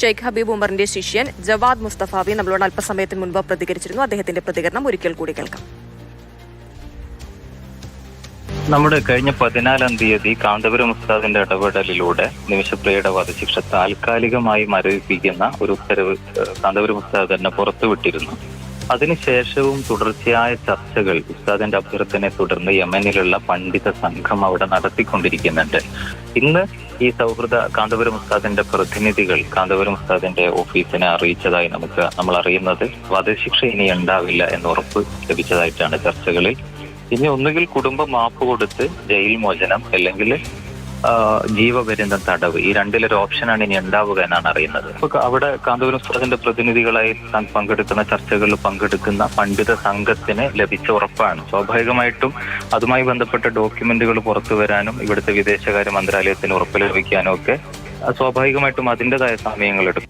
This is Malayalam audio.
ഷെയ്ഖ് ഹബീബ് ഉമറിന്റെ ശിഷ്യൻ ജവാദ് മുസ്തഫാവി നമ്മളോട് അല്പസമയത്തിന് മുൻപ് പ്രതികരിച്ചിരുന്നു. അദ്ദേഹത്തിന്റെ പ്രതികരണം ഒരിക്കൽ കൂടി കേൾക്കാം. നമ്മുടെ കഴിഞ്ഞ 14-ാം തീയതി കാന്തപുരം ഉസ്താദിന്റെ ഇടപെടലിലൂടെ നിമിഷപ്രിയയുടെ വധശിക്ഷ താൽക്കാലികമായി മരവിപ്പിക്കുന്ന ഒരു ഉത്തരവ് കാന്തപുരം ഉസ്താദ് തന്നെ പുറത്തുവിട്ടിരുന്നു. അതിനുശേഷവും തുടർച്ചയായ ചർച്ചകൾ ഉസ്താദിന്റെ അഭ്യർത്ഥനയെ തുടർന്ന് യമനിലുള്ള പണ്ഡിത സംഘം അവിടെ നടത്തിക്കൊണ്ടിരിക്കുന്നുണ്ട്. ഇന്ന് ഈ സൗഹൃദ കാന്തപുരം ഉസ്താദിന്റെ പ്രതിനിധികൾ കാന്തപുരം ഉസ്താദിന്റെ ഓഫീസിനെ അറിയിച്ചതായി നമ്മൾ അറിയുന്നത് വധശിക്ഷ ഇനി ഉണ്ടാവില്ല എന്ന് ഉറപ്പ് ലഭിച്ചതായിട്ടാണ് ചർച്ചകളിൽ. ഇനി ഒന്നുകിൽ കുടുംബം മാപ്പ് കൊടുത്ത് ജയിൽ മോചനം, അല്ലെങ്കിൽ ജീവപര്യന്തം തടവ്, ഈ രണ്ടിലൊരു ഓപ്ഷനാണ് ഇനി ഉണ്ടാവുക എന്നാണ് അറിയുന്നത്. അപ്പൊ അവിടെ കാന്തപുരം ഉസ്താദിന്റെ പ്രതിനിധികളായി പങ്കെടുക്കുന്ന ചർച്ചകളിൽ പങ്കെടുക്കുന്ന പണ്ഡിത സംഘത്തിന് ലഭിച്ച ഉറപ്പാണ്. സ്വാഭാവികമായിട്ടും അതുമായി ബന്ധപ്പെട്ട ഡോക്യുമെന്റുകൾ പുറത്തു വരാനും ഇവിടുത്തെ വിദേശകാര്യ മന്ത്രാലയത്തിന് ഉറപ്പ് ലഭിക്കാനും ഒക്കെ സ്വാഭാവികമായിട്ടും അതിൻ്റെതായ സമയങ്ങൾ എടുക്കും.